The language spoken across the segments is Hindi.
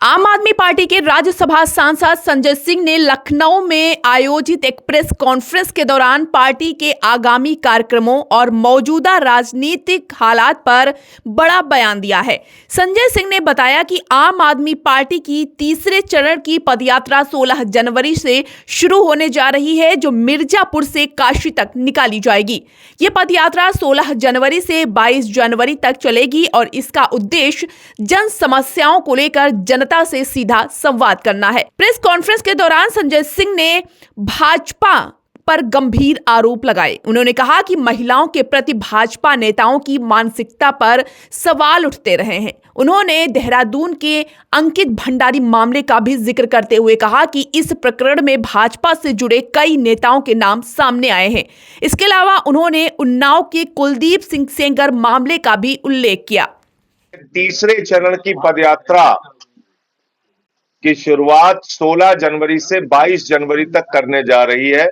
आम आदमी पार्टी के राज्यसभा सांसद संजय सिंह ने लखनऊ में आयोजित एक प्रेस कॉन्फ्रेंस के दौरान पार्टी के आगामी कार्यक्रमों और मौजूदा राजनीतिक हालात पर बड़ा बयान दिया है। संजय सिंह ने बताया कि आम आदमी पार्टी की तीसरे चरण की पदयात्रा 16 जनवरी से शुरू होने जा रही है, जो मिर्जापुर से काशी तक निकाली जाएगी। ये पदयात्रा 16 जनवरी से 22 जनवरी तक चलेगी और इसका उद्देश्य जन समस्याओं को लेकर जनता से सीधा संवाद करना है। प्रेस कॉन्फ्रेंस के दौरान संजय सिंह ने भाजपा पर गंभीर आरोप लगाए। उन्होंने कहा कि महिलाओं के प्रति भाजपा नेताओं की मानसिकता पर सवाल उठते रहे हैं। उन्होंने देहरादून के अंकित भंडारी मामले का भी जिक्र करते हुए कहा कि इस प्रकरण में भाजपा से जुड़े कई नेताओं के नाम सामने आए हैं। इसके अलावा उन्होंने उन्नाव के कुलदीप सिंह सेंगर मामले का भी उल्लेख किया। तीसरे चरण की पदयात्रा की शुरुआत 16 जनवरी से 22 जनवरी तक करने जा रही है।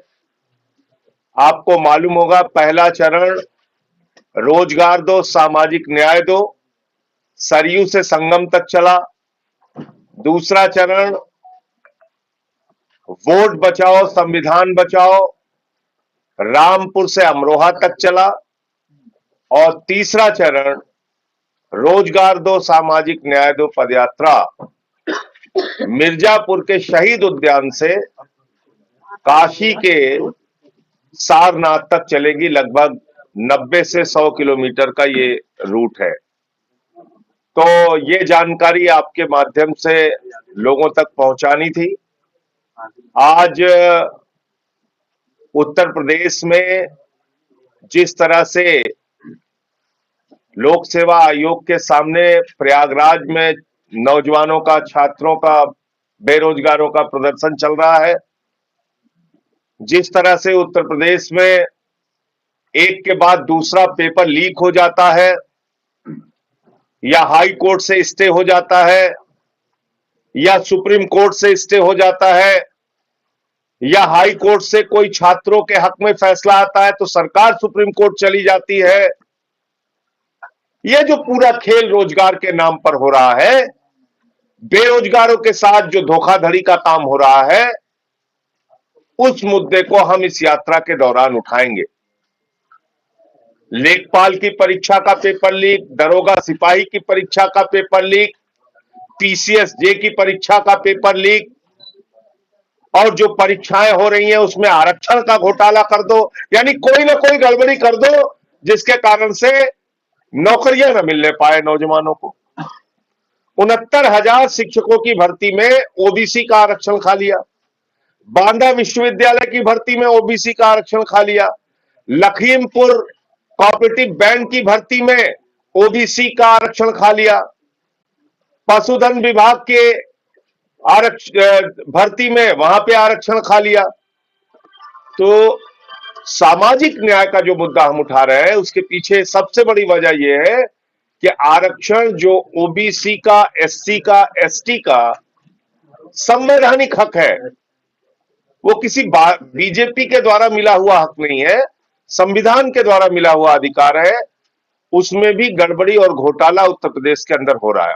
आपको मालूम होगा, पहला चरण रोजगार दो, सामाजिक न्याय दो, सरयू से संगम तक चला। दूसरा चरण वोट बचाओ संविधान बचाओ, रामपुर से अमरोहा तक चला। और तीसरा चरण रोजगार दो सामाजिक न्याय दो पदयात्रा मिर्जापुर के शहीद उद्यान से काशी के सारनाथ तक चलेगी। लगभग 90 से 100 किलोमीटर का ये रूट है। तो ये जानकारी आपके माध्यम से लोगों तक पहुंचानी थी। आज उत्तर प्रदेश में जिस तरह से लोक सेवा आयोग के सामने प्रयागराज में नौजवानों का, छात्रों का, बेरोजगारों का प्रदर्शन चल रहा है, जिस तरह से उत्तर प्रदेश में एक के बाद दूसरा पेपर लीक हो जाता है या हाई कोर्ट से स्टे हो जाता है या सुप्रीम कोर्ट से स्टे हो जाता है या हाई कोर्ट से कोई छात्रों के हक में फैसला आता है तो सरकार सुप्रीम कोर्ट चली जाती है। यह जो पूरा खेल रोजगार के नाम पर हो रहा है, बेरोजगारों के साथ जो धोखाधड़ी का काम हो रहा है, उस मुद्दे को हम इस यात्रा के दौरान उठाएंगे। लेखपाल की परीक्षा का पेपर लीक, दरोगा सिपाही की परीक्षा का पेपर लीक, पीसीएस-जे की परीक्षा का पेपर लीक, और जो परीक्षाएं हो रही हैं उसमें आरक्षण का घोटाला कर दो, यानी कोई ना कोई गड़बड़ी कर दो जिसके कारण से नौकरियां न मिलने पाए नौजवानों को। 69,000 शिक्षकों की भर्ती में ओबीसी का आरक्षण खा लिया। बांदा विश्वविद्यालय की भर्ती में ओबीसी का आरक्षण खा लिया। लखीमपुर कोऑपरेटिव बैंक की भर्ती में ओबीसी का आरक्षण खा लिया। पशुधन विभाग के भर्ती में वहां पे आरक्षण खा लिया। तो सामाजिक न्याय का जो मुद्दा हम उठा रहे हैं, उसके पीछे सबसे बड़ी वजह यह है कि आरक्षण जो ओबीसी का, एससी का, एसटी का संवैधानिक हक है, वो किसी बीजेपी के द्वारा मिला हुआ हक नहीं है, संविधान के द्वारा मिला हुआ अधिकार है। उसमें भी गड़बड़ी और घोटाला उत्तर प्रदेश के अंदर हो रहा है।